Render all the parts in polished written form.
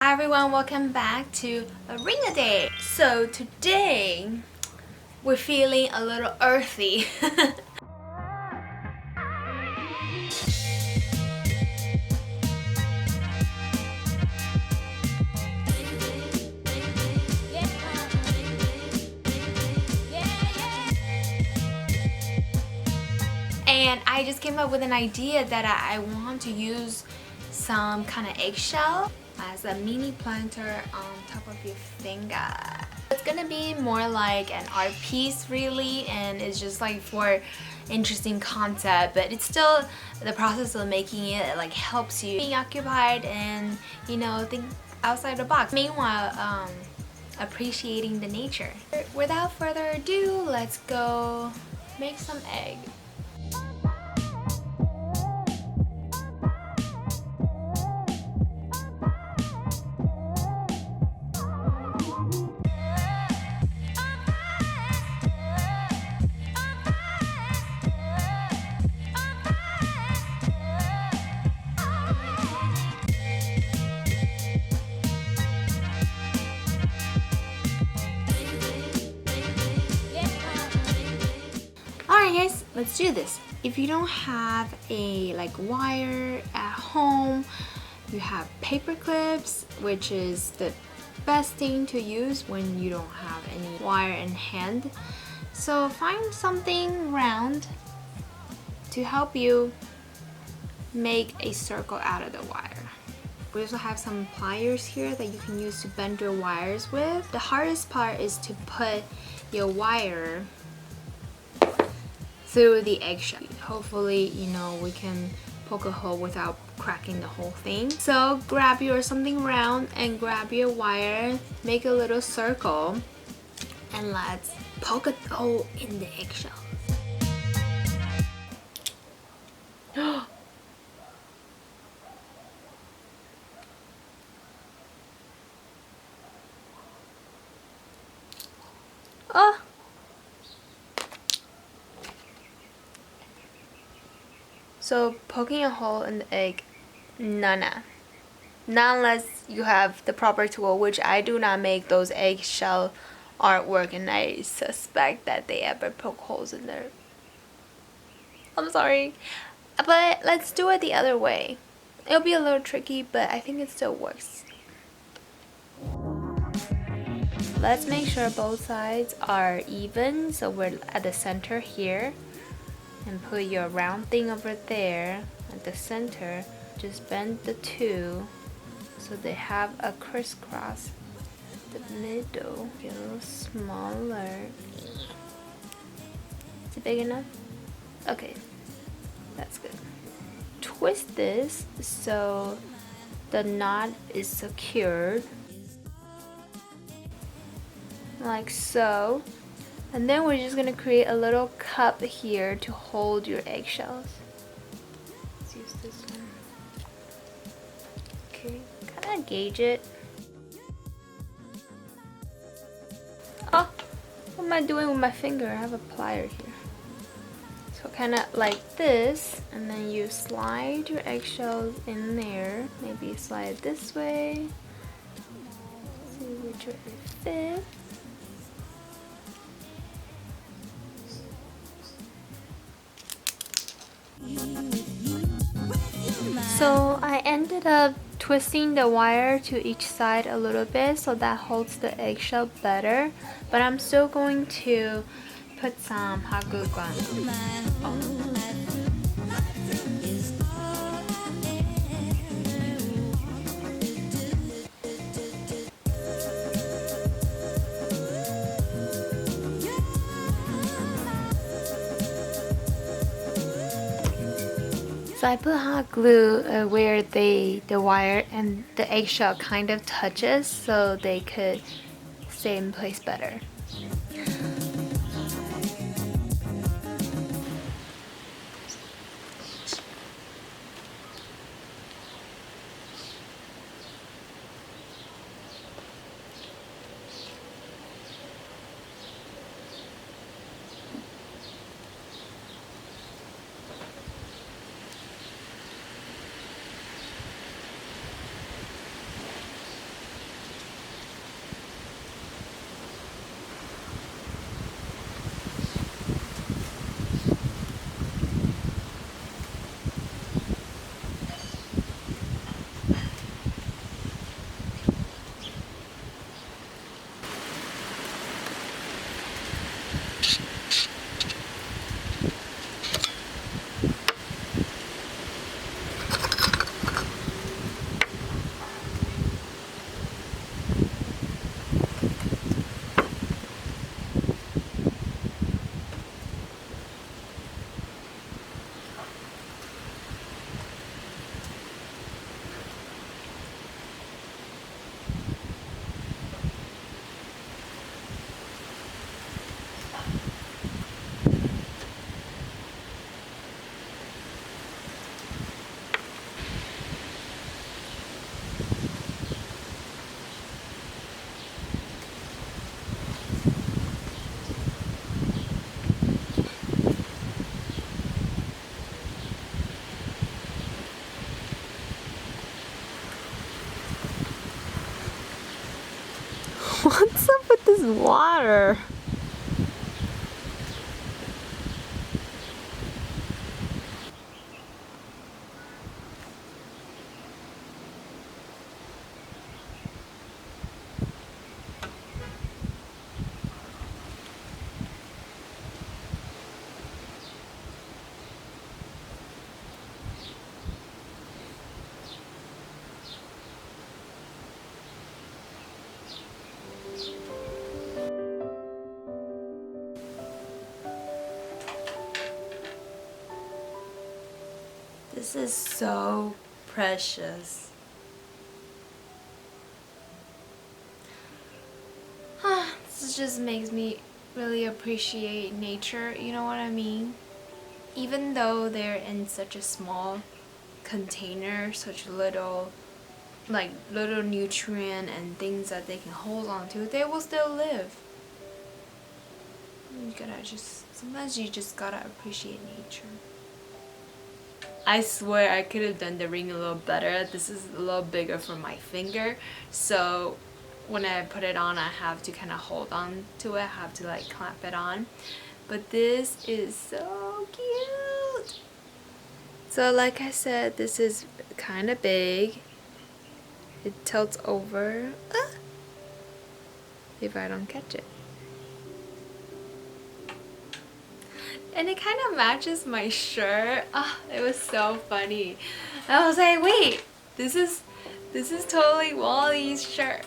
Hi everyone, welcome back to Arena Day. So today we're feeling a little earthy. And I just came up with an idea that I want to use some kind of eggshell as a mini planter on top of your finger. It's gonna be more like an art piece really, and it's just like for interesting concept, but it's still the process of making it like helps you being occupied and think outside the box, meanwhile appreciating the nature. Without further ado, let's go make some egg. Alright guys, let's do this. If you don't have a wire at home, you have paper clips, which is the best thing to use when you don't have any wire in hand. So find something round to help you make a circle out of the wire. We also have some pliers here that you can use to bend your wires with. The hardest part is to put your wire through the eggshell. Hopefully, we can poke a hole without cracking the whole thing. So grab your something round and grab your wire, make a little circle, and let's poke a hole in the eggshell. Oh! So poking a hole in the egg, not unless you have the proper tool, which I do not make those eggshell artwork, and I suspect that they ever poke holes in there. I'm sorry, but let's do it the other way. It'll be a little tricky, but I think it still works. Let's make sure both sides are even, so we're at the center here. And put your round thing over there at the center. Just bend the two so they have a crisscross. The middle, get a little smaller. Is it big enough? Okay, that's good. Twist this so the knot is secured, like so. And then we're just gonna create a little cup here to hold your eggshells. Let's use this one. Okay, kind of gauge it. Oh, what am I doing with my finger? I have a plier here. So kind of like this, and then you slide your eggshells in there. Maybe slide this way. See which way it fits. So I ended up twisting the wire to each side a little bit so that holds the eggshell better, but I'm still going to put some hot glue gun. So I put hot glue where the wire and the eggshell kind of touches so they could stay in place better. What's up with this water? This is so precious. This just makes me really appreciate nature, you know what I mean? Even though they're in such a small container, such little nutrient and things that they can hold on to, they will still live. Sometimes you just gotta appreciate nature. I swear I could have done the ring a little better. This is a little bigger for my finger, so when I put it on, I have to kind of hold on to it. I have to like clamp it on. But this is so cute. So like I said, this is kind of big. It tilts over if I don't catch it. And it kind of matches my shirt. It was so funny. I was like, wait, this is totally Wally's shirt.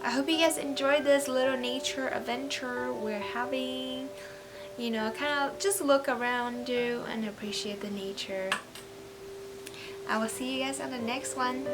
I hope you guys enjoyed this little nature adventure we're having. You know, kind of just look around you and appreciate the nature. I will see you guys on the next one.